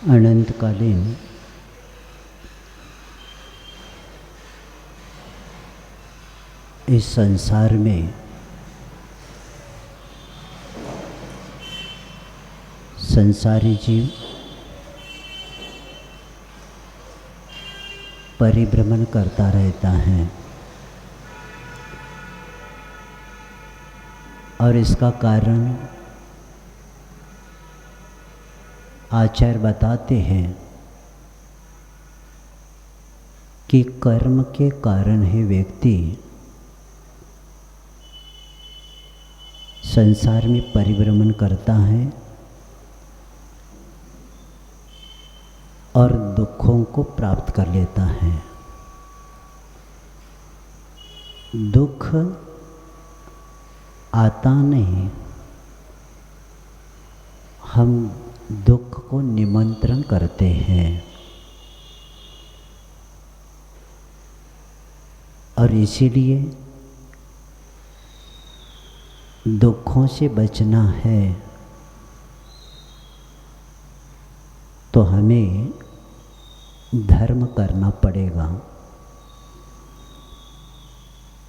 अनंतकालीन इस संसार में संसारी जीव परिभ्रमण करता रहता है और इसका कारण आचार्य बताते हैं कि कर्म के कारण ही व्यक्ति संसार में परिभ्रमण करता है और दुखों को प्राप्त कर लेता है। दुख आता नहीं, हम दुख को निमंत्रण करते हैं और इसीलिए दुखों से बचना है तो हमें धर्म करना पड़ेगा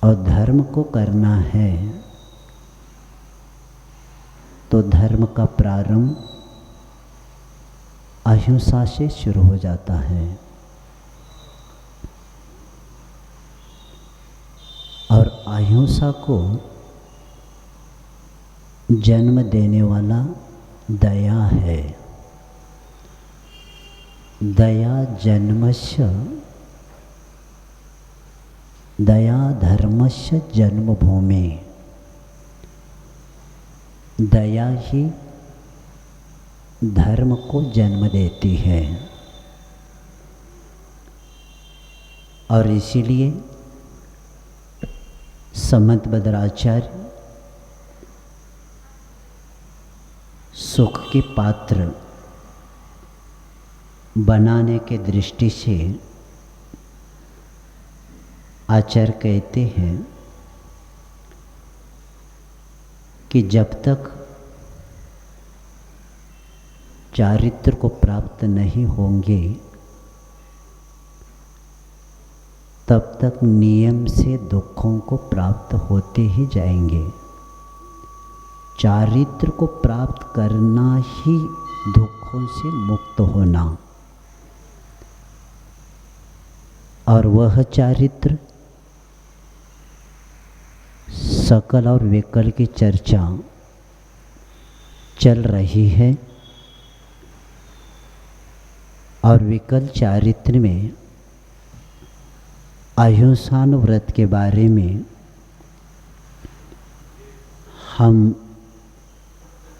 और धर्म को करना है तो धर्म का प्रारंभ अहिंसा से शुरू हो जाता है और अहिंसा को जन्म देने वाला दया है। दया जन्मस्य दया धर्मस्य जन्मभूमि। दया ही धर्म को जन्म देती है और इसीलिए समंत भद्राचार्य सुख के पात्र बनाने के दृष्टि से आचार्य कहते हैं कि जब तक चारित्र को प्राप्त नहीं होंगे तब तक नियम से दुखों को प्राप्त होते ही जाएंगे। चारित्र को प्राप्त करना ही दुखों से मुक्त होना और वह चारित्र सकल और विकल की चर्चा चल रही है और विकल चारित्र में अहिंसाव्रत के बारे में हम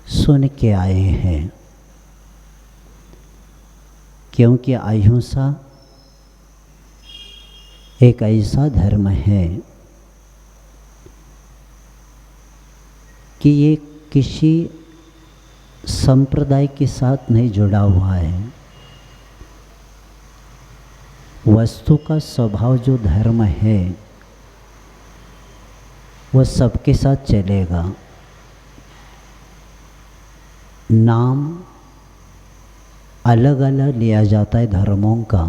सुन के आए हैं क्योंकि अहिंसा एक ऐसा धर्म है कि ये किसी संप्रदाय के साथ नहीं जुड़ा हुआ है। वस्तु का स्वभाव जो धर्म है वह सबके साथ चलेगा। नाम अलग अलग लिया जाता है धर्मों का,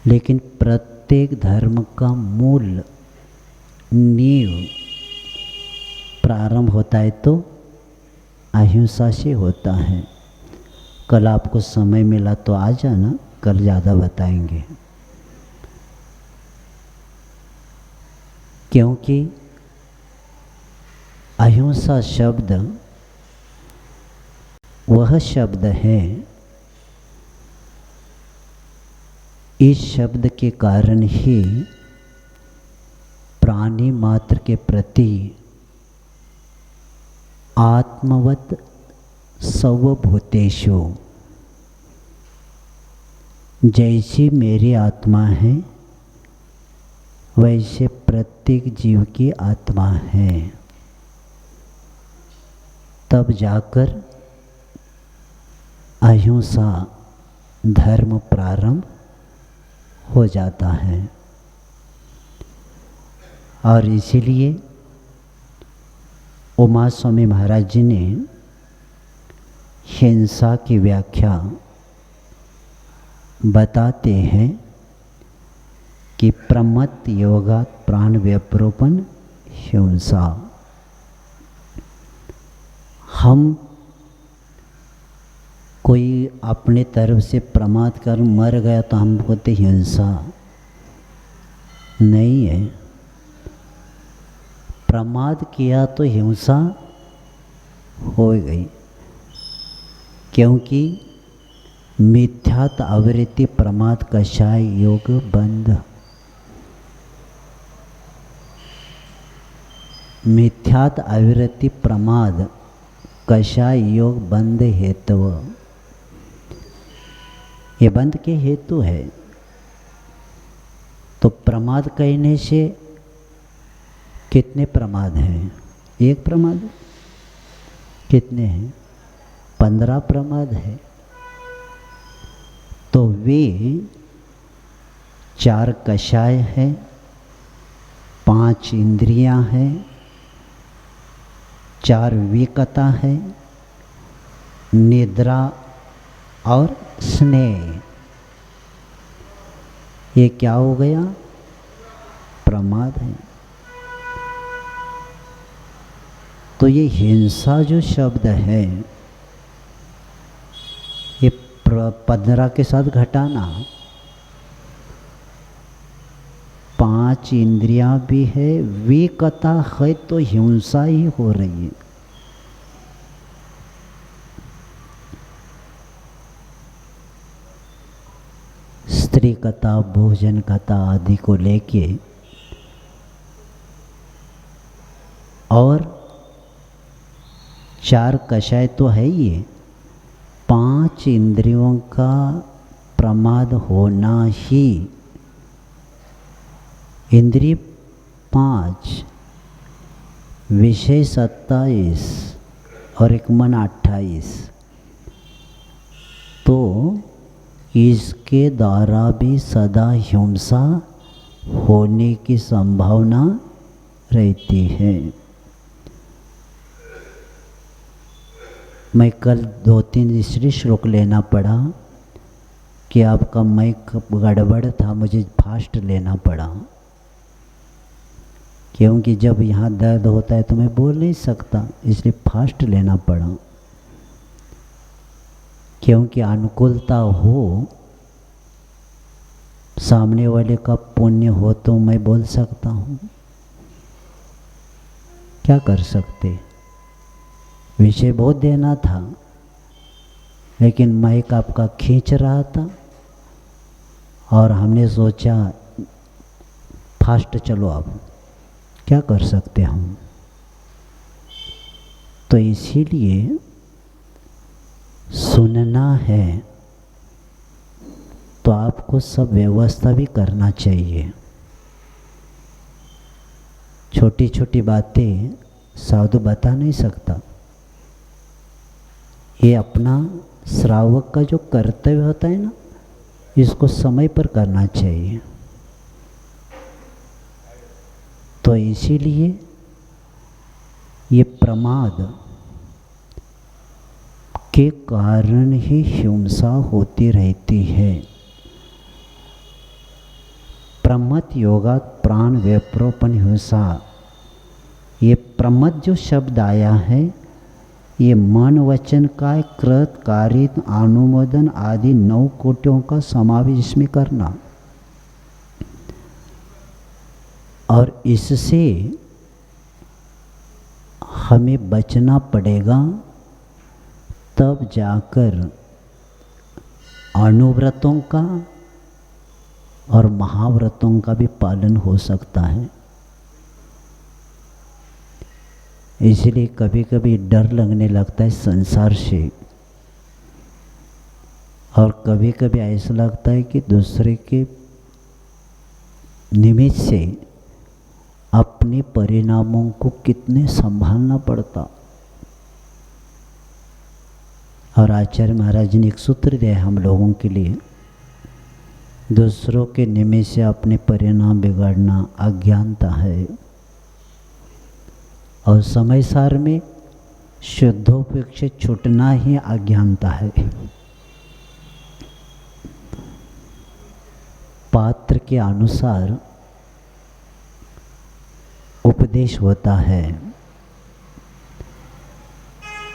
लेकिन प्रत्येक धर्म का मूल नींव प्रारंभ होता है तो अहिंसा से होता है। कल आपको समय मिला तो आ जाना, कल ज़्यादा बताएंगे। क्योंकि अहिंसा शब्द वह शब्द है, इस शब्द के कारण ही प्राणी मात्र के प्रति आत्मवत सर्वभूतेषु जैसी मेरी आत्मा है वैसे प्रत्येक जीव की आत्मा है। तब जाकर अहिंसा धर्म प्रारंभ हो जाता है और इसीलिए उमा स्वामी महाराज जी ने हिंसा की व्याख्या बताते हैं कि प्रमत्त योगात् प्राण व्यपरोपण हिंसा। हम कोई अपने तरफ से प्रमाद कर मर गया तो हम बोलते हिंसा नहीं है। प्रमाद किया तो हिंसा हो गई, क्योंकि मिथ्यात आवृत्ति प्रमाद कषाय योग बंध। मिथ्यात आवृत्ति प्रमाद कषाय योग बंध हेतु, ये बंध के हेतु है। तो प्रमाद कहने से कितने प्रमाद हैं? एक प्रमाद? कितने हैं? 15 प्रमाद है। तो वे 4 कषाय है, 5 इंद्रियां हैं, 4 विकता है, निद्रा और स्नेह। ये क्या हो गया? प्रमाद है। तो ये हिंसा जो शब्द है, ये 15 के साथ घटाना, 5 इंद्रियां भी है, विकता है, तो हिंसा ही हो रही है। स्त्री कथा, भोजन कथा आदि को लेके और 4 कषाय तो है ये, 5 इंद्रियों का प्रमाद होना ही। इंद्रिय 5, विषय 27 और एक मन 28। तो इसके द्वारा भी सदा हिंसा होने की संभावना रहती है। मैं कल 2-3 इसलिए श्लोक लेना पड़ा कि आपका माइक गड़बड़ था, मुझे फास्ट लेना पड़ा, क्योंकि जब यहाँ दर्द होता है तो मैं बोल नहीं सकता, इसलिए फास्ट लेना पड़ा। क्योंकि अनुकूलता हो, सामने वाले का पुण्य हो तो मैं बोल सकता हूँ, क्या कर सकते। विषय बहुत देना था, लेकिन माइक आपका खींच रहा था और हमने सोचा फास्ट चलो, अब क्या कर सकते हम। तो इसीलिए सुनना है तो आपको सब व्यवस्था भी करना चाहिए। छोटी छोटी बातें साधु बता नहीं सकता। ये अपना श्रावक का जो कर्तव्य होता है ना, इसको समय पर करना चाहिए। तो इसीलिए ये प्रमाद के कारण ही हिंसा होती रहती है। प्रमत्त योगात् प्राण व्यपरोपण हिंसा। ये प्रमत्त जो शब्द आया है, ये मन वचन काय कृत कारित अनुमोदन आदि 9 कोटियों का समावेश इसमें करना, और इससे हमें बचना पड़ेगा, तब जाकर अनुव्रतों का और महाव्रतों का भी पालन हो सकता है। इसलिए कभी कभी डर लगने लगता है संसार से, और कभी कभी ऐसा लगता है कि दूसरे के निमित्त से अपने परिणामों को कितने संभालना पड़ता। और आचार्य महाराज ने एक सूत्र दिया हम लोगों के लिए, दूसरों के निमित्त से अपने परिणाम बिगाड़ना अज्ञानता है। और समय सार में शुद्धोपयोक्त से छूटना ही अज्ञानता है। पात्र के अनुसार उपदेश होता है।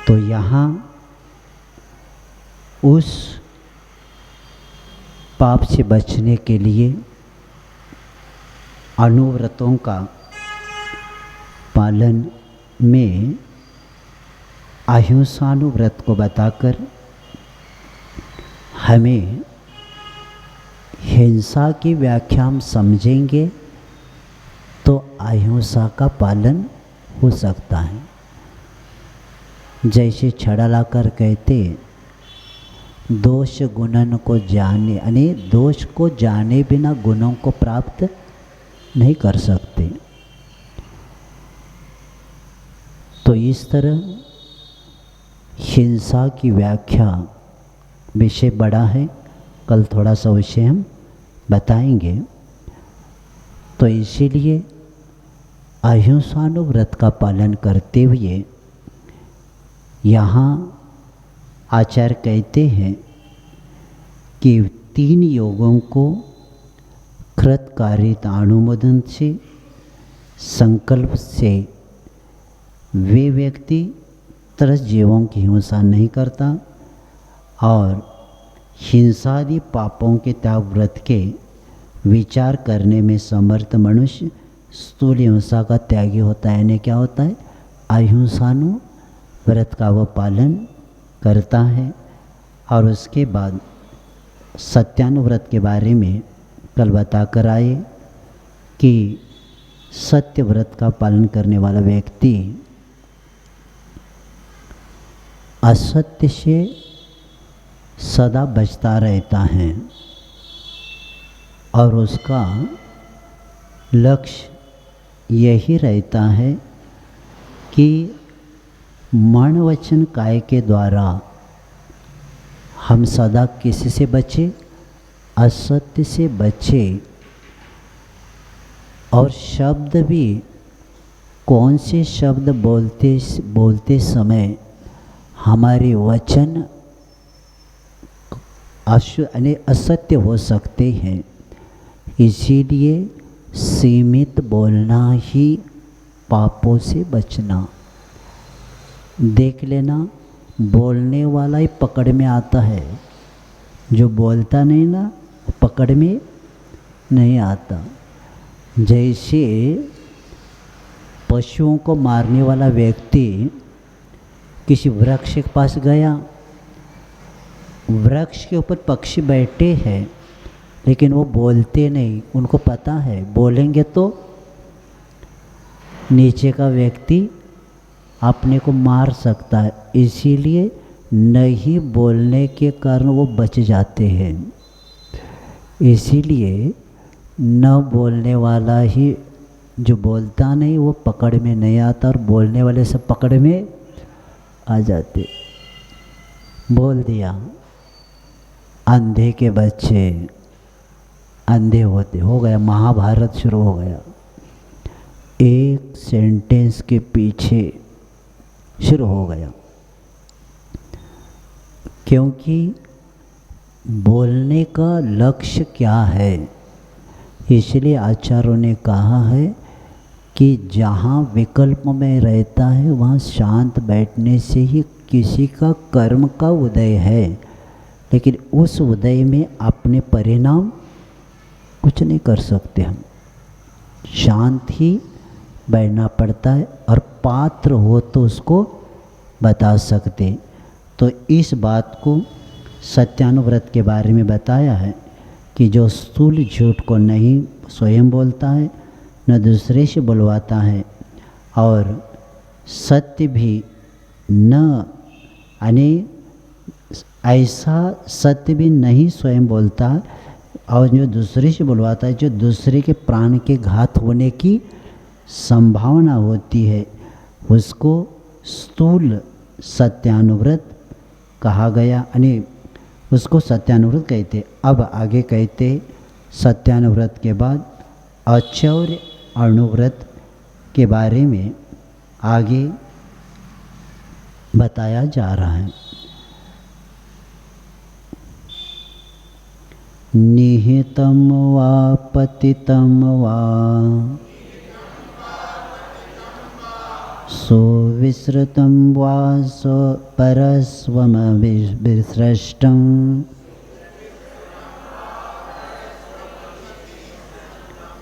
तो यहाँ उस पाप से बचने के लिए अनुव्रतों का पालन में अहिंसानुव्रत को बताकर हमें हिंसा की व्याख्या हम समझेंगे तो अहिंसा का पालन हो सकता है। जैसे छड़ा लाकर कहते दोष गुणन को जाने, यानी दोष को जाने बिना गुणों को प्राप्त नहीं कर सकते। तो इस तरह हिंसा की व्याख्या विषय बड़ा है, कल थोड़ा सा विषय हम बताएंगे। तो इसीलिए अहिंसानुव्रत का पालन करते हुए यहाँ आचार्य कहते हैं कि 3 योगों को कृतकारित अनुमोदन से संकल्प से वे व्यक्ति त्रस्त जीवों की हिंसा नहीं करता और हिंसादि पापों के त्याग व्रत के विचार करने में समर्थ मनुष्य स्थूल हिंसा का त्यागी होता है। यानी क्या होता है? अहिंसानुव्रत का वह पालन करता है। और उसके बाद सत्यानुव्रत के बारे में कल बता कर आए कि सत्य व्रत का पालन करने वाला व्यक्ति असत्य से सदा बचता रहता है और उसका लक्ष्य यही रहता है कि मन वचन काय के द्वारा हम सदा किसी से बचे? असत्य से बचे। और शब्द भी कौन से शब्द बोलते समय हमारे वचन असत्य हो सकते हैं। इसीलिए सीमित बोलना ही पापों से बचना। देख लेना, बोलने वाला ही पकड़ में आता है, जो बोलता नहीं ना पकड़ में नहीं आता। जैसे पशुओं को मारने वाला व्यक्ति किसी वृक्ष के पास गया, वृक्ष के ऊपर पक्षी बैठे हैं लेकिन वो बोलते नहीं, उनको पता है बोलेंगे तो नीचे का व्यक्ति अपने को मार सकता है, इसीलिए नहीं बोलने के कारण वो बच जाते हैं। इसीलिए न बोलने वाला ही, जो बोलता नहीं वो पकड़ में नहीं आता और बोलने वाले सब पकड़ में आ जाते। बोल दिया, अंधे के बच्चे अंधे होते, हो गया, महाभारत शुरू हो गया। एक सेंटेंस के पीछे शुरू हो गया, क्योंकि बोलने का लक्ष्य क्या है। इसलिए आचार्यों ने कहा है कि जहाँ विकल्प में रहता है वहाँ शांत बैठने से ही किसी का कर्म का उदय है, लेकिन उस उदय में अपने परिणाम कुछ नहीं कर सकते। हम शांत ही बैठना पड़ता है और पात्र हो तो उसको बता सकते। तो इस बात को सत्यानुव्रत के बारे में बताया है कि जो स्थूल झूठ को नहीं स्वयं बोलता है न दूसरे से बुलवाता है और सत्य भी न, यानी ऐसा सत्य भी नहीं स्वयं बोलता और जो दूसरे से बुलवाता है, जो दूसरे के प्राण के घात होने की संभावना होती है, उसको स्थूल सत्यानुव्रत कहा गया, यानी उसको सत्यानुव्रत कहते। अब आगे कहते सत्यानुव्रत के बाद अचौर्य अनुव्रत के बारे में आगे बताया जा रहा है। निहितं वा पतितं वा सुविसृतं वा परस्वमविसृष्टं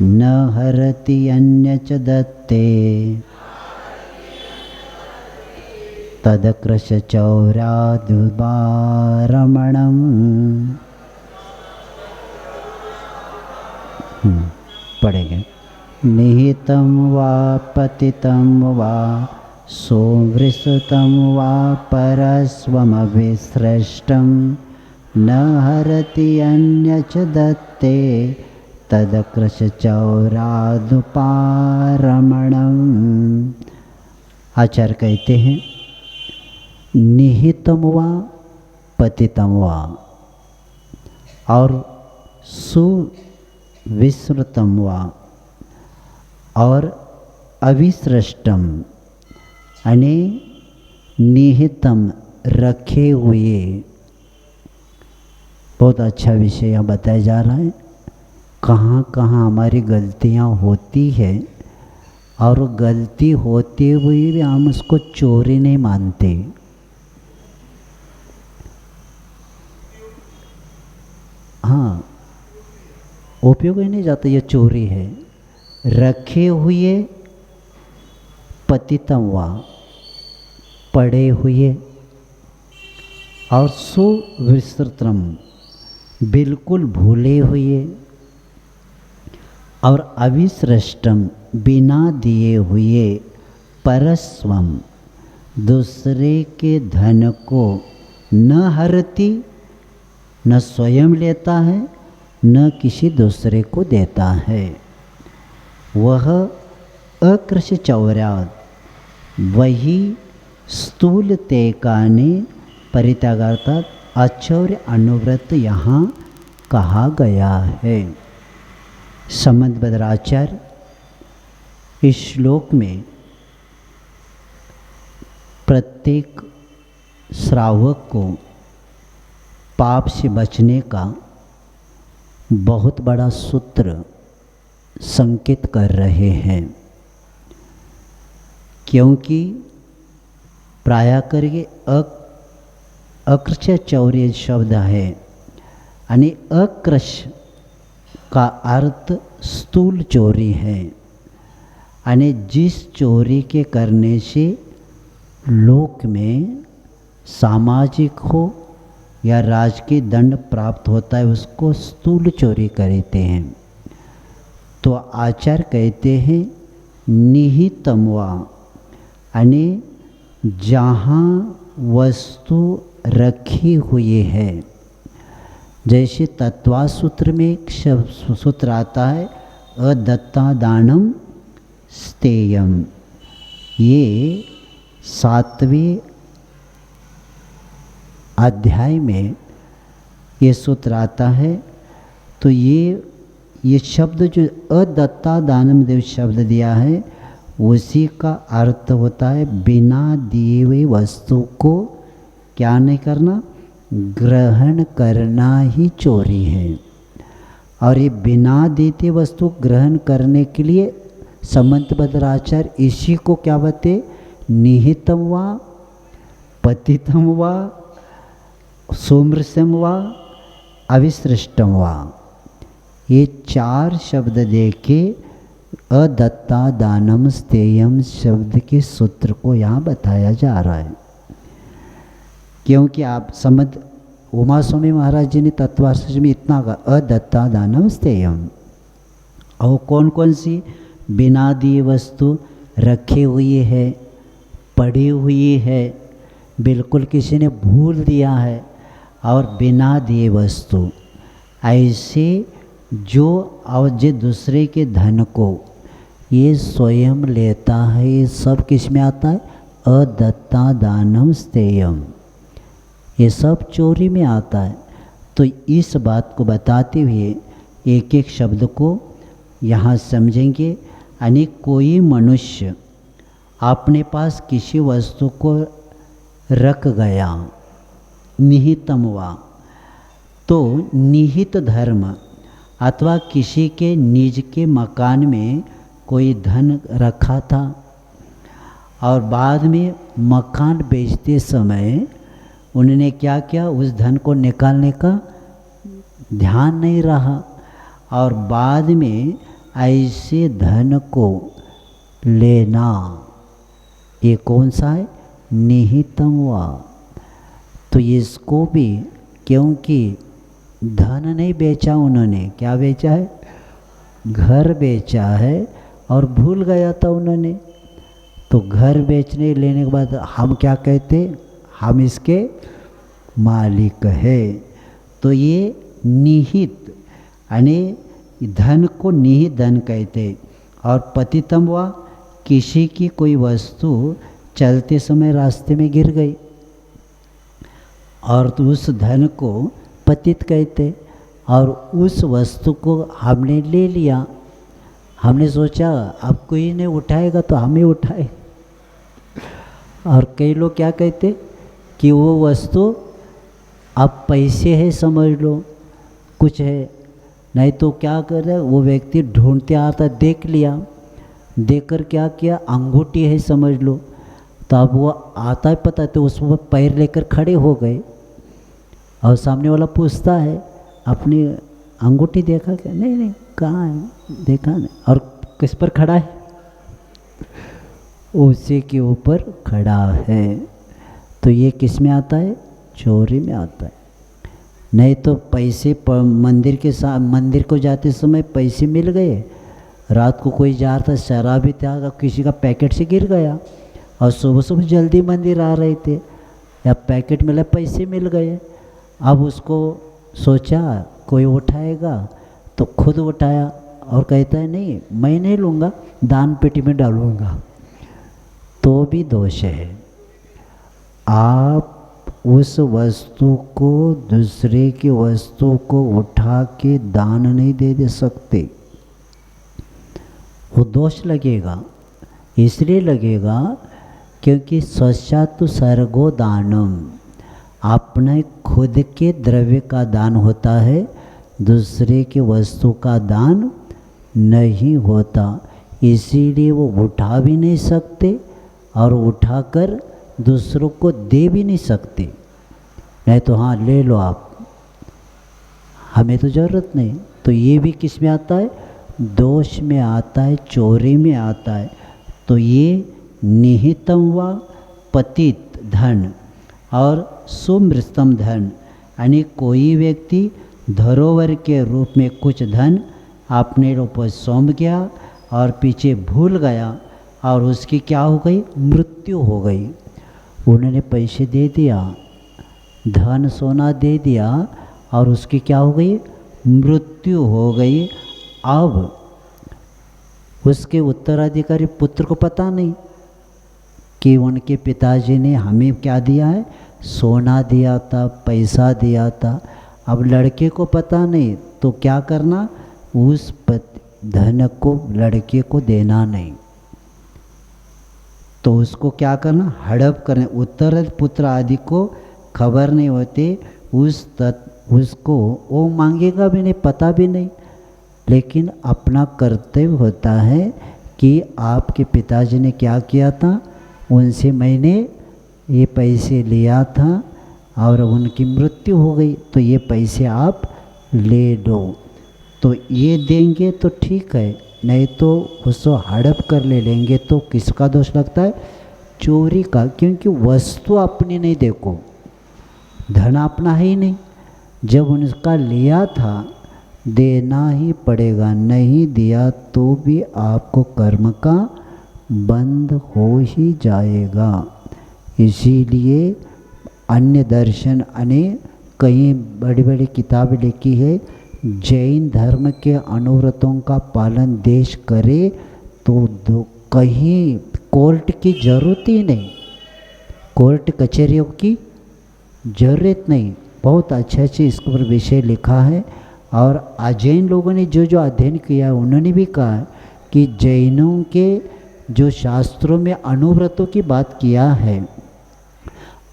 न हरति अन्यच दत्ते तदकृशचौर्याद्वारमणम्। पढ़ेंगे। निहितं वा पतितं वा सुवृसृतं वा परस्वमविसृष्टं न हरति अन्यच दत्ते तदकृशचौर्यादुपारमणम्। आचार्य कहते हैं निहितं वा पतितं वा और सुविसृतं वा और अविसृष्टम यानी निहितम रखे हुए। बहुत अच्छा विषय यहाँ बताया जा रहा है। कहाँ कहाँ हमारी गलतियाँ होती है और गलती होते हुए भी हम उसको चोरी नहीं मानते। हाँ, उपयोग ही नहीं जाता, ये चोरी है। रखे हुए पतितम वा पड़े हुए और सुविसृतम बिल्कुल भूले हुए और अविसृष्टम बिना दिए हुए परस्वम दूसरे के धन को न हरति न स्वयं लेता है न किसी दूसरे को देता है। वह अकृश चौर्याद वही स्थूल तेकाने परित्यागार्थात अचौर्य अनुव्रत यहाँ कहा गया है। समंत भद्राचार्य इस श्लोक में प्रत्येक श्रावक को पाप से बचने का बहुत बड़ा सूत्र संकेत कर रहे हैं, क्योंकि प्रायः करके अकृश चौर्य शब्द है यानी अकृश का अर्थ स्थूल चोरी है, यानी जिस चोरी के करने से लोक में सामाजिक हो या राजकीय दंड प्राप्त होता है उसको स्थूल चोरी कहते हैं। तो आचार्य कहते हैं निहितम वा यानी जहाँ वस्तु रखी हुई है। जैसे तत्वा सूत्र में एक सूत्र आता है अदत्ता दानम स्तेयम। ये 7वें अध्याय में ये सूत्र आता है। तो ये शब्द जो अदत्ता दानम देव शब्द दिया है उसी का अर्थ होता है बिना दिए हुए वस्तु को क्या नहीं करना, ग्रहण करना ही चोरी है। और ये बिना देते वस्तु ग्रहण करने के लिए समंत भद्राचार्य इसी को क्या बते, निहितम वा पतितम वा सुमृसम वा अविसृष्टम वा, ये 4 शब्द देके अदत्ता दानम स्तेयम शब्द के सूत्र को यहाँ बताया जा रहा है। क्योंकि आप समझ उमा स्वामी महाराज जी ने तत्वार्थ में इतना कहा अदत्ता दानम स्तेयम। और कौन कौन सी बिना दिए वस्तु रखे हुई है, पड़ी हुई है, बिल्कुल किसी ने भूल दिया है, और बिना दिए वस्तु ऐसे जो और जो दूसरे के धन को ये स्वयं लेता है, ये सब किस में आता है, अदत्ता दानम स्तेयम, ये सब चोरी में आता है। तो इस बात को बताते हुए एक एक शब्द को यहाँ समझेंगे। यानी कोई मनुष्य अपने पास किसी वस्तु को रख गया, निहितम वा। तो निहित धर्म अथवा किसी के निज के मकान में कोई धन रखा था और बाद में मकान बेचते समय उन्होंने क्या किया, उस धन को निकालने का ध्यान नहीं रहा और बाद में ऐसे धन को लेना, ये कौन सा है, निहितम वा। तो इसको भी, क्योंकि धन नहीं बेचा उन्होंने, क्या बेचा है, घर बेचा है और भूल गया था उन्होंने। तो घर बेचने लेने के बाद हम क्या कहते, हम इसके मालिक है। तो ये निहित यानी धन को निहित धन कहते। और पतितम वा, किसी की कोई वस्तु चलते समय रास्ते में गिर गई और तो उस धन को पतित कहते। और उस वस्तु को हमने ले लिया, हमने सोचा अब कोई नहीं उठाएगा तो हम ही उठाए। और कई लोग क्या कहते कि वो वस्तु अब पैसे है समझ लो, कुछ है, नहीं तो क्या कर रहा है वो व्यक्ति ढूंढते आता, देख लिया, देखकर क्या किया, अंगूठी है समझ लो। तो अब वो आता है पता, तो उसमें पैर लेकर खड़े हो गए और सामने वाला पूछता है अपनी अंगूठी देखा क्या, नहीं नहीं कहाँ है, देखा नहीं। और किस पर खड़ा है, उसी के ऊपर खड़ा है। तो ये किस में आता है, चोरी में आता है। नहीं तो पैसे मंदिर के साथ, मंदिर को जाते समय पैसे मिल गए, रात को कोई जा रहा था शराबी था, किसी का पैकेट से गिर गया और सुबह सुबह जल्दी मंदिर आ रहे थे, या पैकेट मिला, पैसे मिल गए। अब उसको सोचा कोई उठाएगा तो खुद उठाया और कहता है नहीं मैं नहीं लूँगा, दान पेटी में डालूँगा, तो भी दोष है। आप उस वस्तु को, दूसरे की वस्तु को उठा के दान नहीं दे सकते, वो दोष लगेगा। इसलिए लगेगा क्योंकि स्वच्छातु सर्गो दानम, अपने खुद के द्रव्य का दान होता है, दूसरे की वस्तु का दान नहीं होता। इसीलिए वो उठा भी नहीं सकते और उठाकर दूसरों को दे भी नहीं सकते। नहीं तो हाँ ले लो आप, हमें तो ज़रूरत नहीं। तो ये भी किस में आता है, दोष में आता है, चोरी में आता है। तो ये निहितम व पतित धन और सुमृतम धन, यानी कोई व्यक्ति धरोहर के रूप में कुछ धन अपने ऊपर सौंप गया और पीछे भूल गया और उसकी क्या हो गई, मृत्यु हो गई। उन्होंने पैसे दे दिया, धन सोना दे दिया और उसकी क्या हो गई, मृत्यु हो गई। अब उसके उत्तराधिकारी पुत्र को पता नहीं कि उनके पिताजी ने हमें क्या दिया है, सोना दिया था, पैसा दिया था। अब लड़के को पता नहीं, तो क्या करना, उस धन को लड़के को देना नहीं, तो उसको क्या करना, हड़प करना। उत्तर पुत्र आदि को खबर नहीं होती, उसको वो मांगेगा भी नहीं, पता भी नहीं, लेकिन अपना कर्तव्य होता है कि आपके पिताजी ने क्या किया था, उनसे मैंने ये पैसे लिया था और उनकी मृत्यु हो गई, तो ये पैसे आप ले लो। तो ये देंगे तो ठीक है, नहीं तो उसको हड़प कर ले लेंगे तो किसका दोष लगता है, चोरी का। क्योंकि वस्तु अपनी नहीं, देखो धन अपना है ही नहीं, जब उनका लिया था देना ही पड़ेगा, नहीं दिया तो भी आपको कर्म का बंद हो ही जाएगा। इसीलिए अन्य दर्शन अने कई बड़ी बड़ी किताबें लिखी है, जैन धर्म के अनुव्रतों का पालन देश करे तो कहीं कोर्ट की ज़रूरत ही नहीं, कोर्ट कचहरियों की ज़रूरत नहीं। बहुत अच्छे अच्छे इसके ऊपर विषय लिखा है। और जैन लोगों ने जो जो अध्ययन किया है उन्होंने भी कहा है कि जैनों के जो शास्त्रों में अनुव्रतों की बात किया है,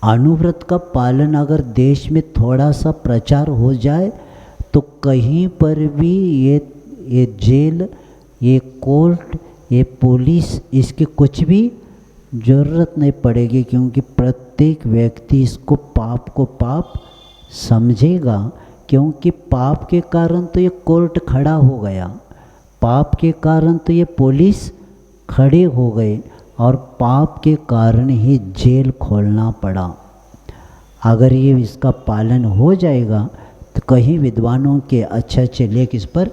अनुव्रत का पालन अगर देश में थोड़ा सा प्रचार हो जाए तो कहीं पर भी ये जेल, ये कोर्ट, ये पुलिस, इसकी कुछ भी ज़रूरत नहीं पड़ेगी, क्योंकि प्रत्येक व्यक्ति इसको पाप को पाप समझेगा। क्योंकि पाप के कारण तो ये कोर्ट खड़ा हो गया, पाप के कारण तो ये पुलिस खड़े हो गए, और पाप के कारण ही जेल खोलना पड़ा। अगर ये इसका पालन हो जाएगा तो कहीं विद्वानों के अच्छे अच्छे लेख इस पर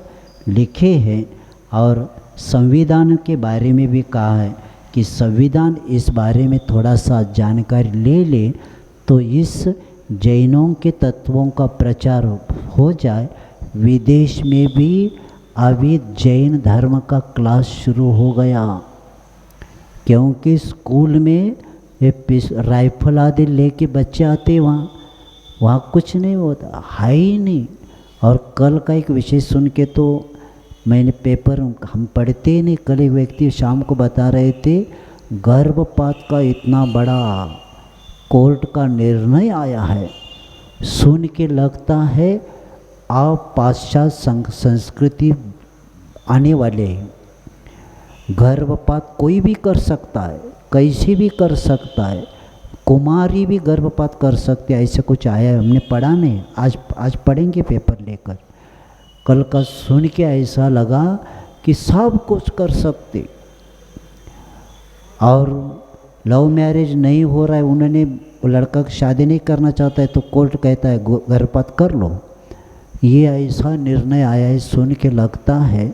लिखे हैं, और संविधान के बारे में भी कहा है कि संविधान इस बारे में थोड़ा सा जानकारी ले ले तो इस जैनों के तत्वों का प्रचार हो जाए। विदेश में भी अभी जैन धर्म का क्लास शुरू हो गया, क्योंकि स्कूल में ये राइफल आदि लेके बच्चे आते वहाँ कुछ नहीं होता, है ही नहीं। और कल का एक विषय सुन के तो मैंने पेपर हम पढ़ते ही नहीं, कल एक व्यक्ति शाम को बता रहे थे गर्भपात का इतना बड़ा कोर्ट का निर्णय आया है। सुन के लगता है आप पाश्चात्य संस्कृति आने वाले हैं। गर्भपात कोई भी कर सकता है, कैसे भी कर सकता है, कुमारी भी गर्भपात कर सकते हैं, ऐसा कुछ आया है, हमने पढ़ा नहीं, आज पढ़ेंगे पेपर लेकर। कल का सुन के ऐसा लगा कि सब कुछ कर सकते। और लव मैरिज नहीं हो रहा है, उन्होंने लड़का की शादी नहीं करना चाहता है तो कोर्ट कहता है गर्भपात कर लो। ये ऐसा निर्णय आया है, सुन के लगता है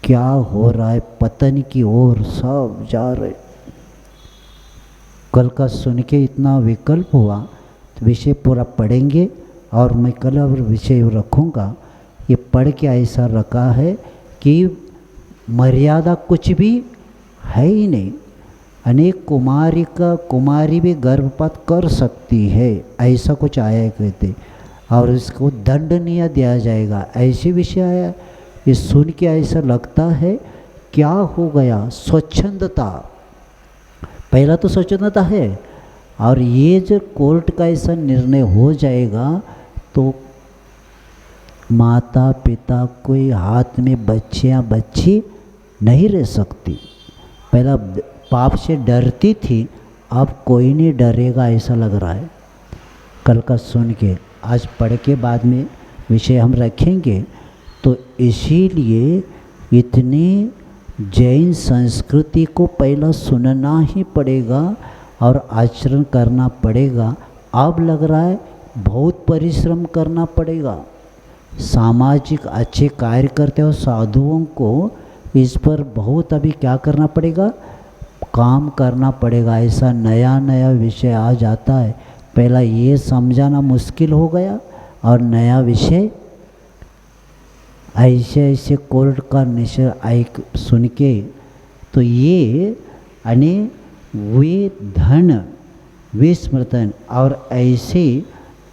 क्या हो रहा है, पतन की ओर सब जा रहे। कल का सुन के इतना विकल्प हुआ तो विषय पूरा पढ़ेंगे, और मैं कल और विषय रखूँगा। ये पढ़ के ऐसा रखा है कि मर्यादा कुछ भी है ही नहीं। अनेक कुमारी भी गर्भपात कर सकती है, ऐसा कुछ आया कहते, और इसको दंडनीय दिया जाएगा, ऐसे विषय आया। ये सुन के ऐसा लगता है क्या हो गया, स्वच्छंदता, पहला तो स्वच्छंदता है, और ये जो कोर्ट का ऐसा निर्णय हो जाएगा तो माता पिता कोई हाथ में बच्ची नहीं रह सकती। पहला पाप से डरती थी, अब कोई नहीं डरेगा, ऐसा लग रहा है कल का सुन के। आज पढ़ के बाद में विषय हम रखेंगे। तो इसीलिए इतनी जैन संस्कृति को पहला सुनना ही पड़ेगा और आचरण करना पड़ेगा। अब लग रहा है बहुत परिश्रम करना पड़ेगा। सामाजिक अच्छे कार्य करते हो साधुओं को इस पर बहुत अभी क्या करना पड़ेगा, काम करना पड़ेगा। ऐसा नया नया विषय आ जाता है, पहला ये समझाना मुश्किल हो गया और नया विषय ऐसे कोर्ट का निश्चय सुन के तो ये अने वे धन विस्मृतन और ऐसे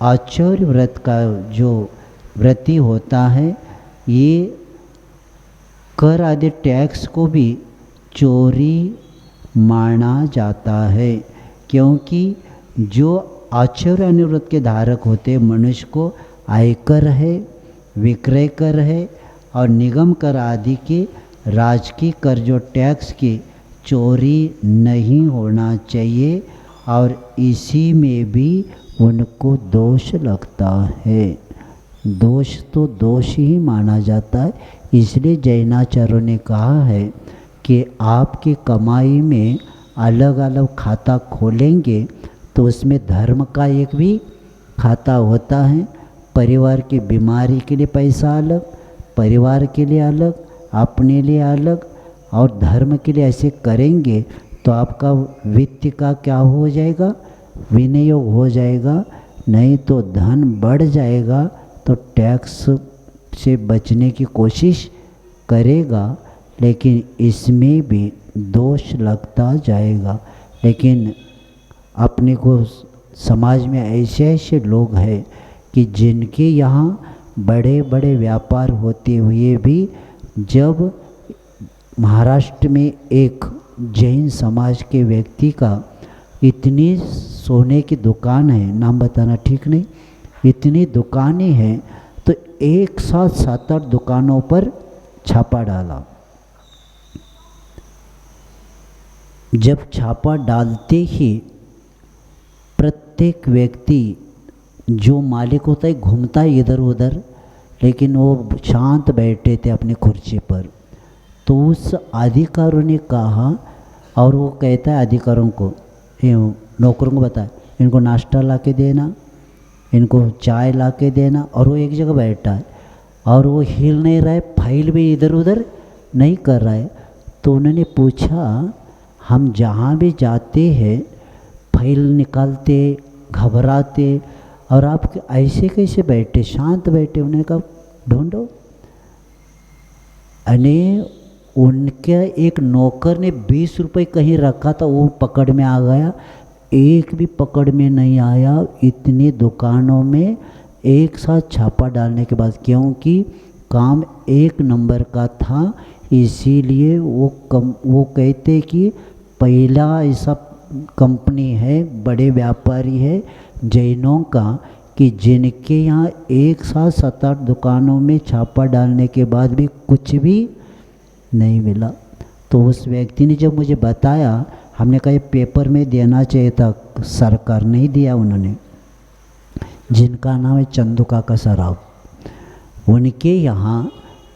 आचार्य व्रत का जो व्रती होता है ये कर आदि टैक्स को भी चोरी माना जाता है, क्योंकि जो आचार्य अनुव्रत के धारक होते मनुष्य को आयकर है, विक्रय कर है और निगम कर आदि के राजकीय कर जो टैक्स की चोरी नहीं होना चाहिए, और इसी में भी उनको दोष लगता है। दोष तो दोष ही माना जाता है। इसलिए जैनाचार्यों ने कहा है कि आपकी कमाई में अलग अलग खाता खोलेंगे तो उसमें धर्म का एक भी खाता होता है। परिवार की बीमारी के लिए पैसा अलग, परिवार के लिए अलग, अपने लिए अलग, और धर्म के लिए ऐसे करेंगे तो आपका वित्त का क्या हो जाएगा, विनियोग हो जाएगा। नहीं तो धन बढ़ जाएगा तो टैक्स से बचने की कोशिश करेगा, लेकिन इसमें भी दोष लगता जाएगा। लेकिन अपने को समाज में ऐसे ऐसे लोग हैं कि जिनके यहाँ बड़े बड़े व्यापार होते हुए भी जब महाराष्ट्र में एक जैन समाज के व्यक्ति का इतनी सोने की दुकान है, नाम बताना ठीक नहीं, इतनी दुकानें हैं, तो एक साथ 7-8 दुकानों पर छापा डाला। जब छापा डालते ही प्रत्येक व्यक्ति जो मालिक होता है घूमता है इधर उधर, लेकिन वो शांत बैठे थे अपनी कुर्सी पर। तो उस अधिकारियों ने कहा, और वो कहता है अधिकारियों को, नौकरों को बताया, इनको नाश्ता ला के देना, इनको चाय ला के देना। और वो एक जगह बैठा है और वो हिल नहीं रहा है, फाइल भी इधर उधर नहीं कर रहा है। तो उन्होंने पूछा, हम जहाँ भी जाते हैं फाइल निकालते, घबराते, और आप ऐसे कैसे बैठे, शांत बैठे? उन्होंने कहा ढूंढो। अने उनके एक नौकर ने 20 रुपये कहीं रखा था, वो पकड़ में आ गया, एक भी पकड़ में नहीं आया इतनी दुकानों में एक साथ छापा डालने के बाद, क्योंकि काम 1 नंबर का था। इसीलिए वो कहते कि पहला ऐसा कंपनी है, बड़े व्यापारी है जैनों का, कि जिनके यहाँ एक साथ 7-8 दुकानों में छापा डालने के बाद भी कुछ भी नहीं मिला। तो उस व्यक्ति ने जब मुझे बताया, हमने कहा पेपर में देना चाहिए था, सरकार नहीं दिया उन्होंने। जिनका नाम है चंदू काका सराफ, उनके यहाँ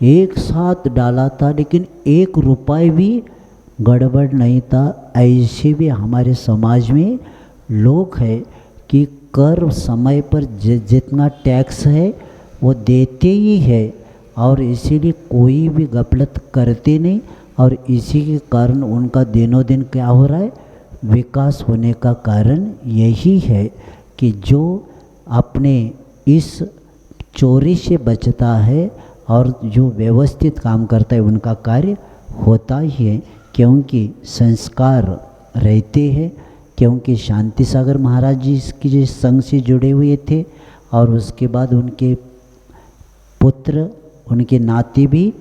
एक साथ डाला था, लेकिन 1 रुपये भी गड़बड़ नहीं था। ऐसे भी हमारे समाज में लोग हैं कि कर समय पर जितना टैक्स है वो देते ही है, और इसीलिए कोई भी गफलत करते नहीं, और इसी के कारण उनका दिनों दिन क्या हो रहा है, विकास होने का कारण यही है कि जो अपने इस चोरी से बचता है और जो व्यवस्थित काम करता है उनका कार्य होता ही है, क्योंकि संस्कार रहते हैं। क्योंकि शांति सागर महाराज जी की जो संघ से जुड़े हुए थे, और उसके बाद उनके पुत्र, उनके नाती भी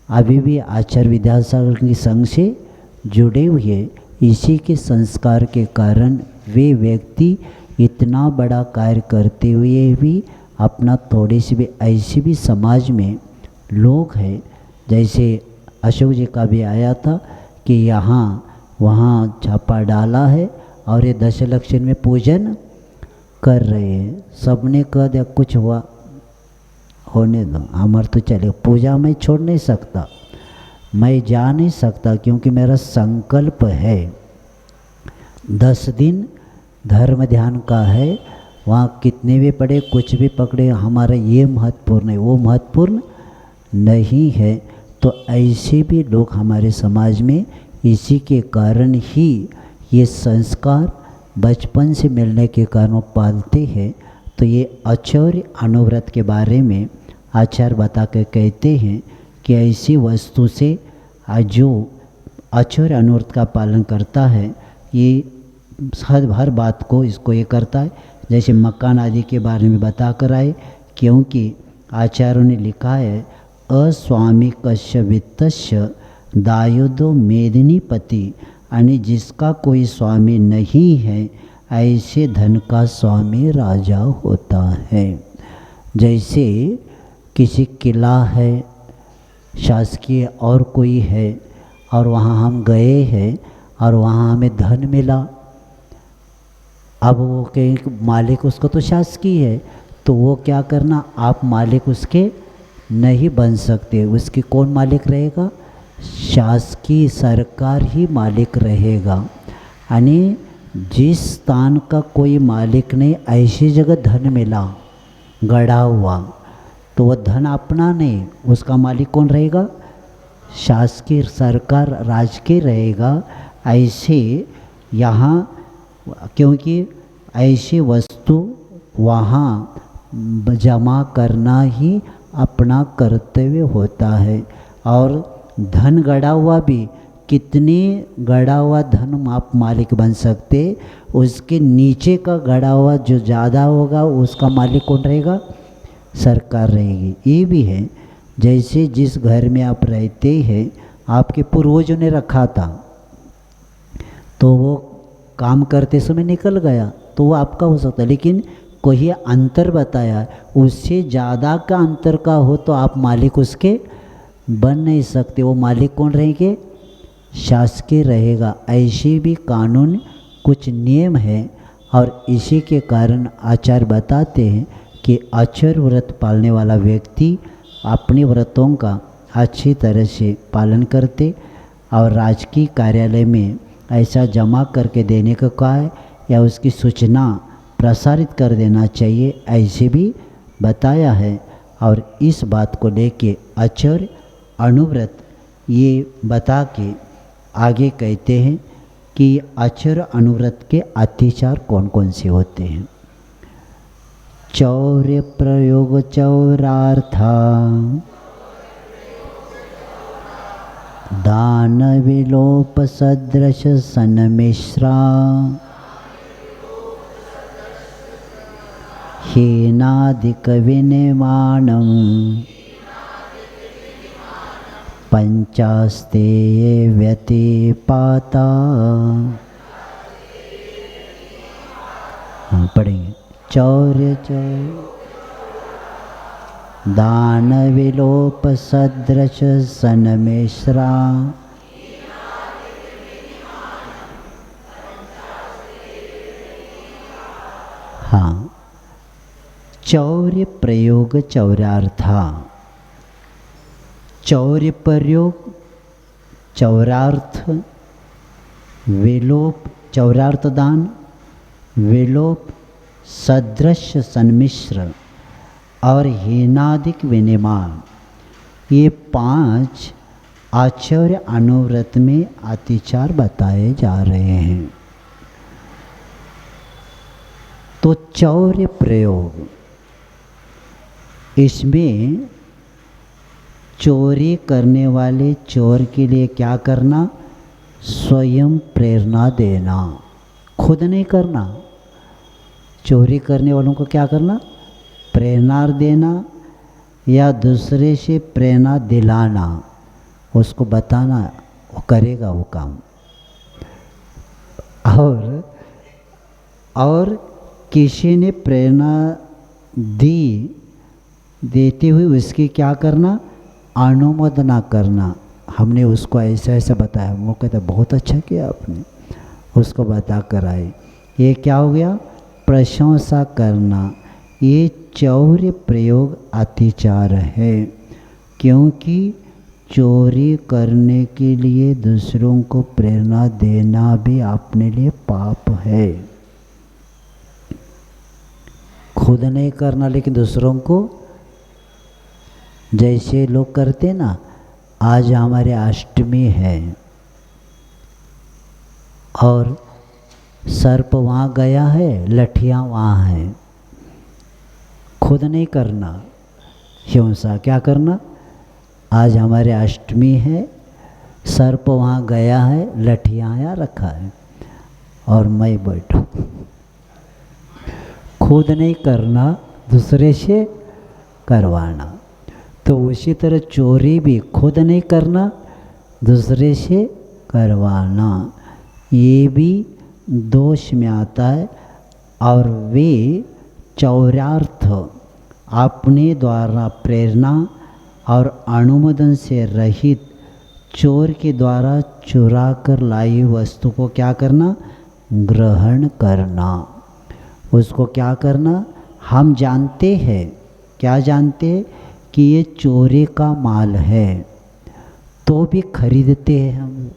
अभी भी आचार्य विद्यासागर की संघ से जुड़े हुए। इसी के संस्कार के कारण वे व्यक्ति इतना बड़ा कार्य करते हुए भी अपना थोड़ी सी भी ऐसी भी समाज में लोग हैं, जैसे अशोक जी का भी आया था कि यहाँ वहाँ छापा डाला है और ये दशलक्षण में पूजन कर रहे हैं। सबने कह दिया कुछ हुआ होने दो, हमारे तो चले, पूजा मैं छोड़ नहीं सकता, मैं जा नहीं सकता, क्योंकि मेरा संकल्प है 10 दिन धर्म ध्यान का है। वहाँ कितने भी पढ़े, कुछ भी पकड़े, हमारा ये महत्वपूर्ण है, वो महत्वपूर्ण नहीं है। तो ऐसे भी लोग हमारे समाज में, इसी के कारण ही ये संस्कार बचपन से मिलने के कारण वो पालते हैं। तो ये आचार्य अनुव्रत के बारे में आचार्य बता के कहते हैं कि ऐसी वस्तु से जो आचार्य अनुव्रत का पालन करता है, ये हर बात को इसको ये करता है। जैसे मकान आदि के बारे में बता कर आए, क्योंकि आचार्यों ने लिखा है, अस्वामी कश्य वित्तस्य दायुदो मेदिनीपति, यानी जिसका कोई स्वामी नहीं है ऐसे धन का स्वामी राजा होता है। जैसे किसी किला है शासकीय और कोई है, और वहाँ हम गए हैं और वहाँ हमें धन मिला, अब वो कहीं मालिक उसको तो शासकीय है, तो वो क्या करना, आप मालिक उसके नहीं बन सकते। उसकी कौन मालिक रहेगा, शासकीय सरकार ही मालिक रहेगा। यानी जिस स्थान का कोई मालिक नहीं, ऐसी जगह धन मिला गड़ा हुआ, तो वह धन अपना नहीं, उसका मालिक कौन रहेगा, शासकीय सरकार राजकीय रहेगा। ऐसे यहाँ, क्योंकि ऐसी वस्तु वहाँ जमा करना ही अपना कर्तव्य होता है। और धन गड़ा हुआ भी, कितनी गड़ा हुआ धन आप मालिक बन सकते, उसके नीचे का गड़ा हुआ जो ज़्यादा होगा उसका मालिक कौन रहेगा, सरकार रहेगी। ये भी है, जैसे जिस घर में आप रहते हैं आपके पूर्वजों ने रखा था, तो वो काम करते समय निकल गया तो वो आपका हो सकता है, लेकिन कोई अंतर बताया उससे ज़्यादा का अंतर का हो तो आप मालिक उसके बन नहीं सकते। वो मालिक कौन रहेंगे? शासकीय रहेगा। ऐसे भी कानून कुछ नियम है और इसी के कारण आचार्य बताते हैं कि आचार्य व्रत पालने वाला व्यक्ति अपने व्रतों का अच्छी तरह से पालन करते और राजकीय कार्यालय में ऐसा जमा करके देने को कहा है या उसकी सूचना प्रसारित कर देना चाहिए, ऐसे भी बताया है। और इस बात को लेके आचार्य अनुव्रत ये बता के आगे कहते हैं कि आचार्य अनुव्रत के अत्याचार कौन कौन से होते हैं। चौर्य प्रयोग चौरार्था, दान विलोप सदृश सन्मिश्रा, हीनादिक विनिमानं, पंचास्ते व्यतिपाता। हाँ पढ़ेंगे। चौर्य दान विलोप सदृश सन्मिश्रा, हाँ चौर्य प्रयोग चौरार्था, चौर्य प्रयोग चौरार्थ, विलोप चौरार्थ दान, विलोप सदृश सन्मिश्र और हीनादिक विनिमान, ये 5 आचार्य अनुव्रत में अत्याचार बताए जा रहे हैं। तो चौर्य प्रयोग, इसमें चोरी करने वाले चोर के लिए क्या करना? स्वयं प्रेरणा देना, खुद नहीं करना। चोरी करने वालों को क्या करना? प्रेरणा देना या दूसरे से प्रेरणा दिलाना, उसको बताना, वो करेगा वो काम। और किसी ने प्रेरणा दी, देते हुए उसकी क्या करना? अनुमोदना करना। हमने उसको ऐसा ऐसा बताया, वो कहता बहुत अच्छा किया आपने, उसको बता कर आए। ये क्या हो गया? प्रशंसा करना। ये चौर्य प्रयोग अत्याचार है, क्योंकि चोरी करने के लिए दूसरों को प्रेरणा देना भी अपने लिए पाप है। खुद नहीं करना लेकिन दूसरों को, जैसे लोग करते ना, आज हमारे अष्टमी है और सर्प वहाँ गया है, लठियाँ वहाँ हैं, खुद नहीं करना हिंसा, क्या करना? आज हमारे अष्टमी है, सर्प वहाँ गया है, लठियाँ यहाँ रखा है और मैं बैठूँ, खुद नहीं करना, दूसरे से करवाना। तो उसी तरह चोरी भी खुद नहीं करना, दूसरे से करवाना, ये भी दोष में आता है। और वे चौरार्थ अपने द्वारा प्रेरणा और अनुमोदन से रहित चोर के द्वारा चुरा कर लाई वस्तु को क्या करना? ग्रहण करना। उसको क्या करना? हम जानते हैं, क्या जानते हैं कि ये चोरी का माल है, तो भी खरीदते हैं हम।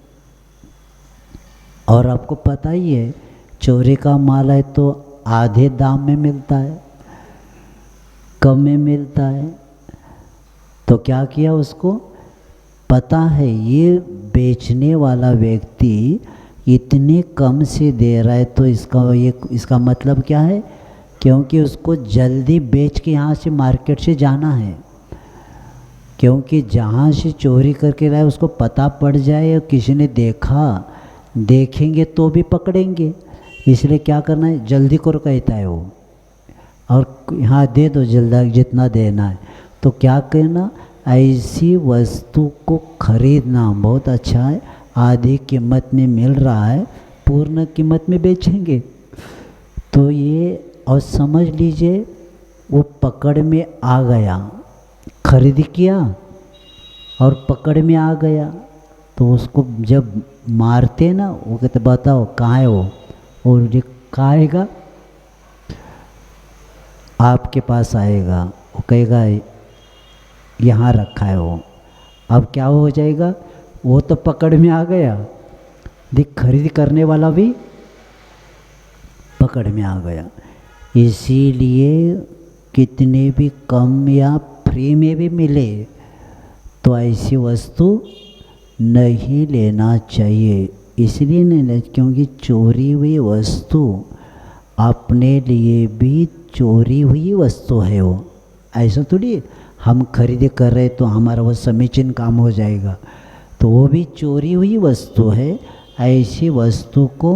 और आपको पता ही है, चोरी का माल है तो आधे दाम में मिलता है, कम में मिलता है। तो क्या किया? उसको पता है ये बेचने वाला व्यक्ति इतने कम से दे रहा है, तो इसका मतलब क्या है? क्योंकि उसको जल्दी बेच के यहाँ से मार्केट से जाना है, क्योंकि जहाँ से चोरी करके लाए उसको पता पड़ जाए और किसी ने देखेंगे तो भी पकड़ेंगे, इसलिए क्या करना है? जल्दी करो कहता है वो, और यहाँ दे दो जल्दी जितना देना है। तो क्या करना? ऐसी वस्तु को खरीदना बहुत अच्छा है, आधी कीमत में मिल रहा है, पूर्ण कीमत में बेचेंगे। तो ये और समझ लीजिए वो पकड़ में आ गया, खरीद किया और पकड़ में आ गया, तो उसको जब मारते ना वो कहते बताओ कहाँ है वो, और ये कहाँ आएगा, आपके पास आएगा, वो कहेगा यहाँ रखा है वो। अब क्या हो जाएगा, वो तो पकड़ में आ गया, देख खरीद करने वाला भी पकड़ में आ गया। इसीलिए कितने भी कम या फ्री में भी मिले तो ऐसी वस्तु नहीं लेना चाहिए। इसलिए नहीं ले, क्योंकि चोरी हुई वस्तु अपने लिए भी चोरी हुई वस्तु है। वो ऐसा थोड़ी हम खरीद कर रहे तो हमारा वो समीचीन काम हो जाएगा, तो वो भी चोरी हुई वस्तु है। ऐसी वस्तु को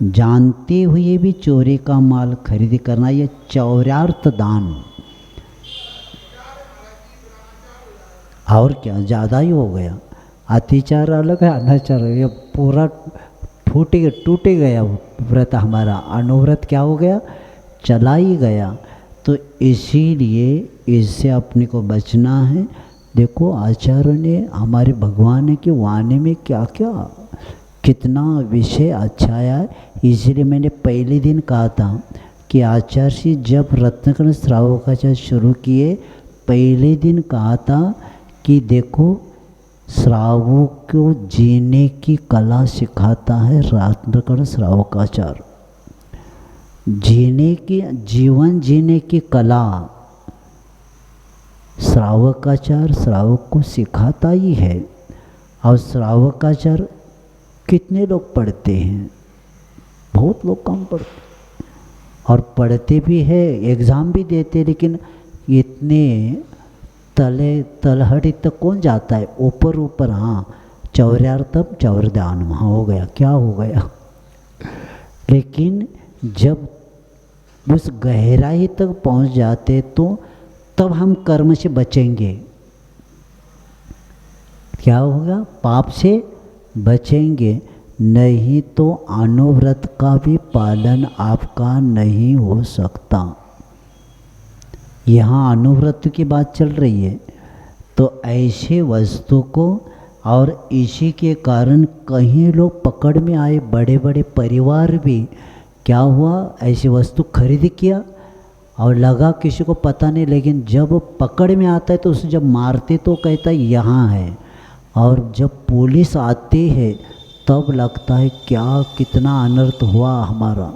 जानते हुए भी चोरी का माल खरीद करना ये चौर्यार्थ दान, और क्या ज़्यादा ही हो गया। अतिचार अलग है, अनाचार ये पूरा टूट गया व्रत हमारा, अनुव्रत क्या हो गया, चला ही गया। तो इसीलिए इससे अपने को बचना है। देखो आचार्य ने हमारे भगवान की वाणी में क्या क्या कितना विषय अच्छा है। इसलिए मैंने पहले दिन कहा था कि आचार्य जी जब रत्नकर्ण श्रावकाचार्य शुरू किए, पहले दिन कहा था कि देखो श्रावक को जीने की कला सिखाता है रत्नकर्ण श्रावकाचार्य। जीवन जीने की कला श्रावकाचार्य श्रावक को सिखाता ही है। और श्रावकाचार्य कितने लोग पढ़ते हैं, बहुत लोग कम पढ़ते और पढ़ते भी है, एग्ज़ाम भी देते, लेकिन इतने तलहटी तक कौन जाता है, ऊपर ऊपर। हाँ चौर्यार्थम चौरदान वहाँ हो गया, क्या हो गया। लेकिन जब उस गहराई तक पहुँच जाते तो तब हम कर्म से बचेंगे। क्या होगा, पाप से बचेंगे, नहीं तो अनुव्रत का भी पालन आपका नहीं हो सकता। यहाँ अनुव्रत की बात चल रही है, तो ऐसे वस्तु को, और इसी के कारण कहीं लोग पकड़ में आए, बड़े बड़े परिवार भी, क्या हुआ ऐसी वस्तु खरीद किया और लगा किसी को पता नहीं, लेकिन जब पकड़ में आता है तो उसे जब मारते तो कहता है यहाँ है, और जब पुलिस आती है तब लगता है क्या कितना अनर्थ हुआ हमारा,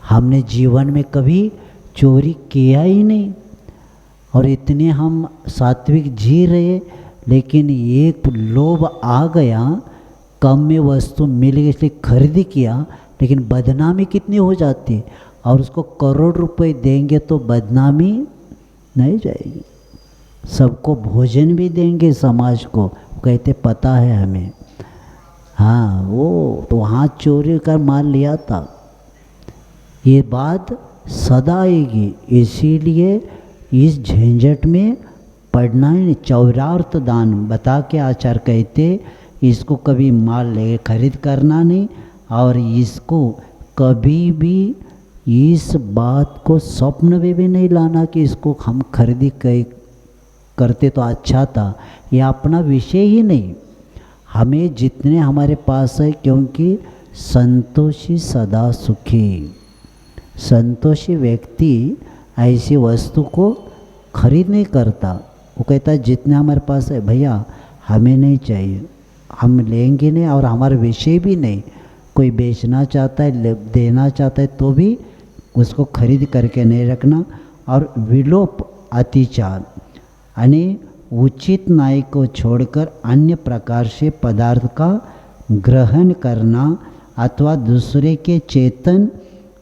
हमने जीवन में कभी चोरी किया ही नहीं और इतने हम सात्विक जी रहे, लेकिन एक लोभ आ गया, कम में वस्तु मिल गई इसलिए खरीद किया, लेकिन बदनामी कितनी हो जाती, और उसको करोड़ रुपए देंगे तो बदनामी नहीं जाएगी। सबको भोजन भी देंगे समाज को, कहते पता है हमें, हाँ वो तो वहाँ चोरी कर माल लिया था, ये बात सदा आएगी। इसीलिए इस झंझट में पढ़ना ही नहीं। चौरार्थ दान बता के आचार कहते इसको कभी माल ले खरीद करना नहीं, और इसको कभी भी इस बात को स्वप्न में भी नहीं लाना कि इसको हम खरीदी करते तो अच्छा था, ये अपना विषय ही नहीं। हमें जितने हमारे पास है, क्योंकि संतोषी सदा सुखी, संतोषी व्यक्ति ऐसी वस्तु को खरीद नहीं करता। वो कहता है जितने हमारे पास है भैया हमें नहीं चाहिए, हम लेंगे नहीं, और हमारा विषय भी नहीं। कोई बेचना चाहता है, देना चाहता है तो भी उसको खरीद करके नहीं रखना। और विलोप अतिचार यानी उचित न्याय को छोड़कर अन्य प्रकार से पदार्थ का ग्रहण करना, अथवा दूसरे के चेतन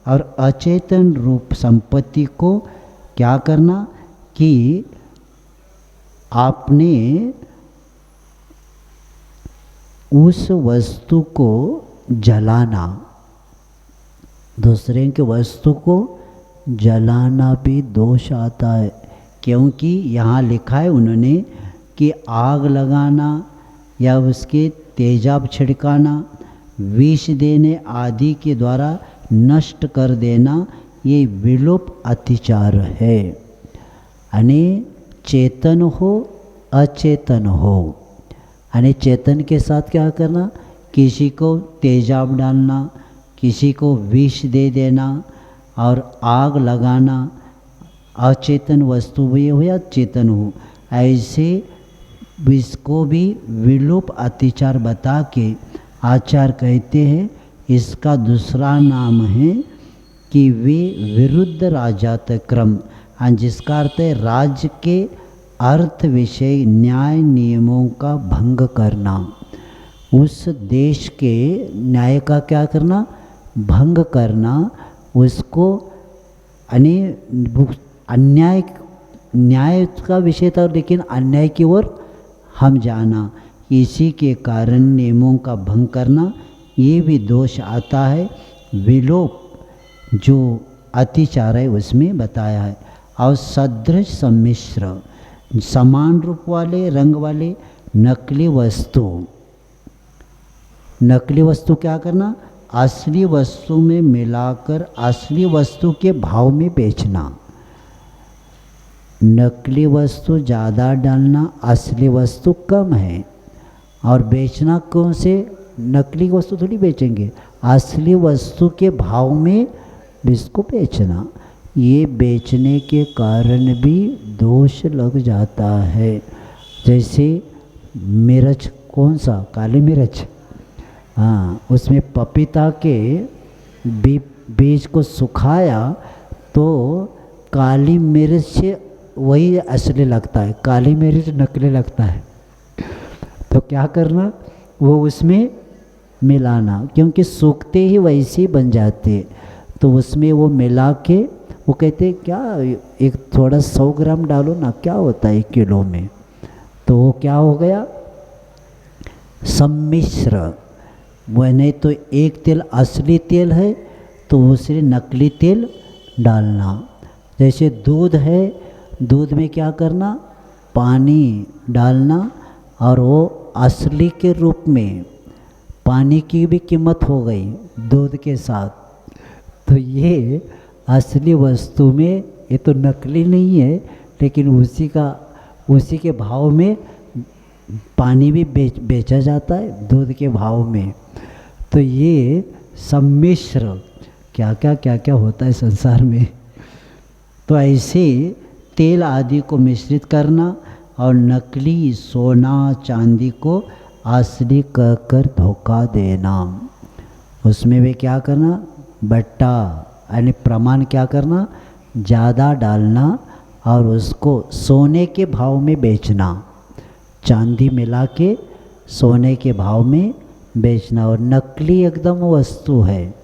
और अचेतन रूप संपत्ति को क्या करना कि आपने उस वस्तु को जलाना, दूसरे के वस्तु को जलाना भी दोष आता है। क्योंकि यहाँ लिखा है उन्होंने कि आग लगाना या उसके तेजाब छिड़काना विष देने आदि के द्वारा नष्ट कर देना, ये विलोप अतिचार है। यानी चेतन हो अचेतन हो, यानी चेतन के साथ क्या करना, किसी को तेजाब डालना, किसी को विष दे देना और आग लगाना, अचेतन वस्तु भी हो या चेतन हो, ऐसे इसको भी विलोप अतिचार बता के आचार्य कहते हैं इसका दूसरा नाम है कि वे विरुद्ध राजात क्रम, जिसका अर्थ है राज्य के अर्थ विषय न्याय नियमों का भंग करना। उस देश के न्याय का क्या करना, भंग करना, उसको अन्याय, न्याय का विषय था लेकिन अन्याय की ओर हम जाना, इसी के कारण नियमों का भंग करना, ये भी दोष आता है। विलोप जो अतिचार है उसमें बताया है। और सदृश सम्मिश्र, समान रूप वाले रंग वाले नकली वस्तु, नकली वस्तु क्या करना, असली वस्तु में मिलाकर असली वस्तु के भाव में बेचना। नकली वस्तु ज़्यादा डालना, असली वस्तु कम है, और बेचना कौन से, नकली वस्तु थोड़ी बेचेंगे, असली वस्तु के भाव में इसको बेचना। ये बेचने के कारण भी दोष लग जाता है। जैसे मिर्च, कौन सा, काली मिर्च, हाँ, उसमें पपीता के बीज को सुखाया तो काली मिर्च से वही असली लगता है, काली मिर्च नकली लगता है। तो क्या करना, वो उसमें मिलाना, क्योंकि सूखते ही वैसे बन जाते, तो उसमें वो मिला के, वो कहते क्या एक थोड़ा 100 ग्राम डालो ना, क्या होता है 1 किलो में, तो वो क्या हो गया, सम्मिश्र। वह नहीं तो एक तेल असली तेल है तो दूसरे नकली तेल डालना। जैसे दूध है, दूध में क्या करना, पानी डालना, और वो असली के रूप में पानी की भी कीमत हो गई दूध के साथ। तो ये असली वस्तु में, ये तो नकली नहीं है लेकिन उसी के भाव में पानी भी बेचा जाता है दूध के भाव में। तो ये सम्मिश्र क्या क्या होता है संसार में। तो ऐसे तेल आदि को मिश्रित करना और नकली सोना चांदी को असली कहकर धोखा देना। उसमें भी क्या करना, बट्टा यानी प्रमाण क्या करना, ज़्यादा डालना और उसको सोने के भाव में बेचना, चांदी मिला के सोने के भाव में बेचना। और नकली एकदम वस्तु है,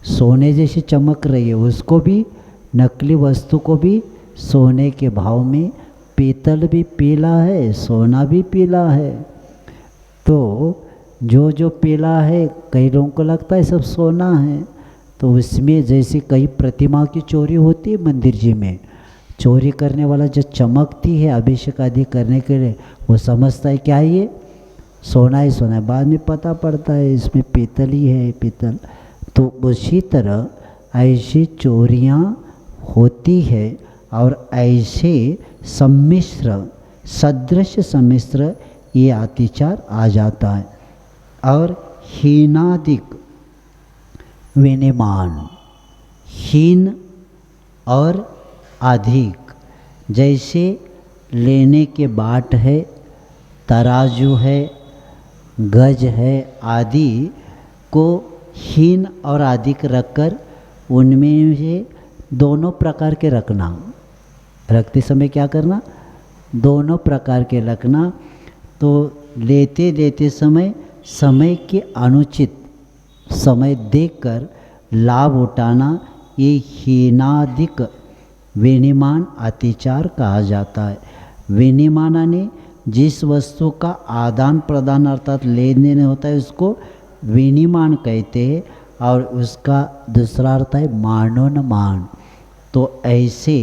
सोने जैसी चमक रही है, उसको भी, नकली वस्तु को भी सोने के भाव में, पीतल भी पीला है, सोना भी पीला है। तो जो पीला है कई लोगों को लगता है सब सोना है, तो उसमें जैसे कई प्रतिमा की चोरी होती है मंदिर जी में, चोरी करने वाला जो चमकती है अभिषेक आदि करने के लिए, वो समझता है क्या ये सोना ही सोना है, बाद में पता पड़ता है इसमें पीतल ही है, पीतल। तो उसी तरह ऐसी चोरियाँ होती है और ऐसे सम्मिश्र, सदृश सम्मिश्र ये अतिचार आ जाता है। और हीनादिक विनिमान, हीन और अधिक, जैसे लेने के बाट है, तराजू है, गज है आदि को हीन और अधिक रखकर उनमें से दोनों प्रकार के रखना। रखते समय क्या करना, दोनों प्रकार के रखना। तो लेते समय के अनुचित समय देखकर लाभ उठाना, ये हीनादिक विनिमान अतिचार कहा जाता है। विनिमान यानी जिस वस्तु का आदान प्रदान अर्थात लेन देन होता है उसको विनिमान कहते हैं, और उसका दूसरा अर्थ है मानोन्मान। तो ऐसे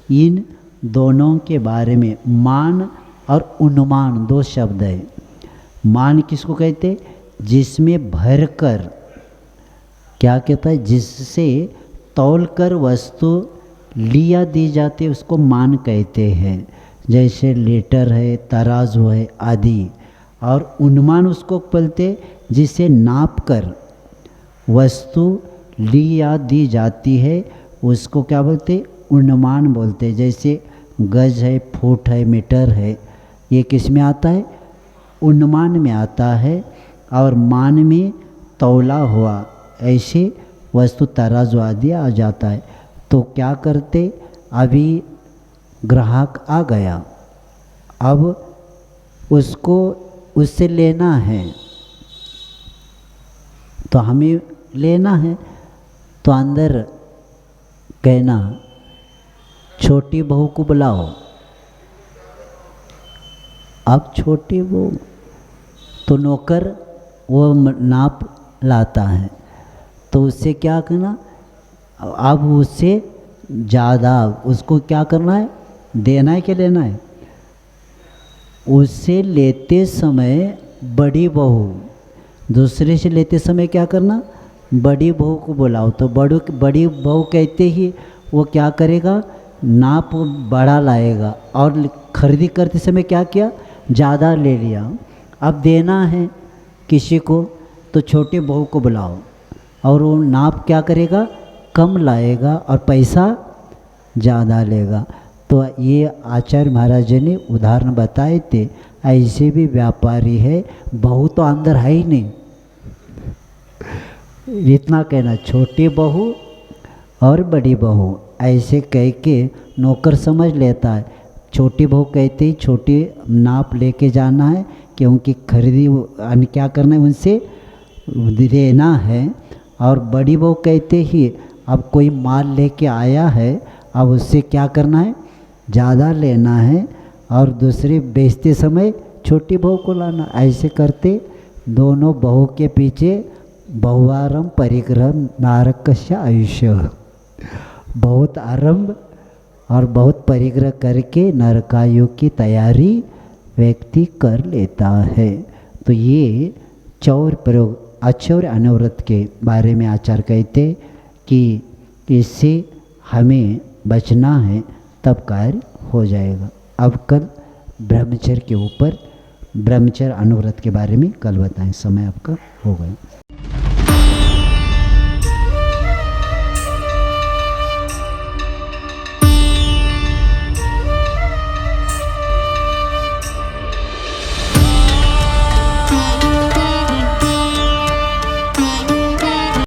इन दोनों के बारे में, मान और उन्मान दो शब्द है। मान किसको कहते, जिसमें भर कर क्या कहता है, जिससे तौल कर वस्तु लिया दी जाती है उसको मान कहते हैं। जैसे लीटर है, तराजू है आदि। और उन्मान उसको बोलते जिसे नाप कर वस्तु ली या दी जाती है उसको क्या बोलते, उन्मान बोलते। जैसे गज है, फुट है, मीटर है, ये किस में आता है, उन्मान में आता है। और मान में तौला हुआ ऐसे वस्तु तराजू आदि आ जाता है। तो क्या करते, अभी ग्राहक आ गया, अब उसको उससे लेना है, तो हमें लेना है, तो अंदर कहना छोटी बहू को बुलाओ। अब छोटी बहू तो नौकर वो नाप लाता है, तो उससे क्या करना, अब उससे ज़्यादा उसको क्या करना है, देना है कि लेना है। उससे लेते समय बड़ी बहू, दूसरे से लेते समय क्या करना, बड़ी बहू को बुलाओ। तो बड़ी बहू कहते ही वो क्या करेगा, नाप बड़ा लाएगा और खरीदी करते समय क्या किया, ज़्यादा ले लिया। अब देना है किसी को तो छोटे बहू को बुलाओ और वो नाप क्या करेगा, कम लाएगा और पैसा ज़्यादा लेगा। तो ये आचार्य महाराज जी ने उदाहरण बताए थे। ऐसे भी व्यापारी है, बहू तो अंदर है ही नहीं, इतना कहना छोटी बहू और बड़ी बहू ऐसे कह के नौकर समझ लेता है। छोटी बहू कहते ही छोटी नाप लेके जाना है, क्योंकि खरीदी क्या करना है, उनसे देना है। और बड़ी बहू कहते ही अब कोई माल लेके आया है, अब उससे क्या करना है, ज़्यादा लेना है और दूसरी बेचते समय छोटी बहू को लाना। ऐसे करते दोनों बहू के पीछे बहुआरम परिग्रह नारकस्य आयुष्य, बहुत आरंभ और बहुत परिग्रह करके नरकायु की तैयारी व्यक्ति कर लेता है। तो ये चौर प्रयोग अचौर अनवरत के बारे में आचार्य कहते कि इससे हमें बचना है, तब कार्य हो जाएगा। अब कल ब्रह्मचर्य के ऊपर, ब्रह्मचर्य अनवरत के बारे में कल बताएं। समय आपका हो गया।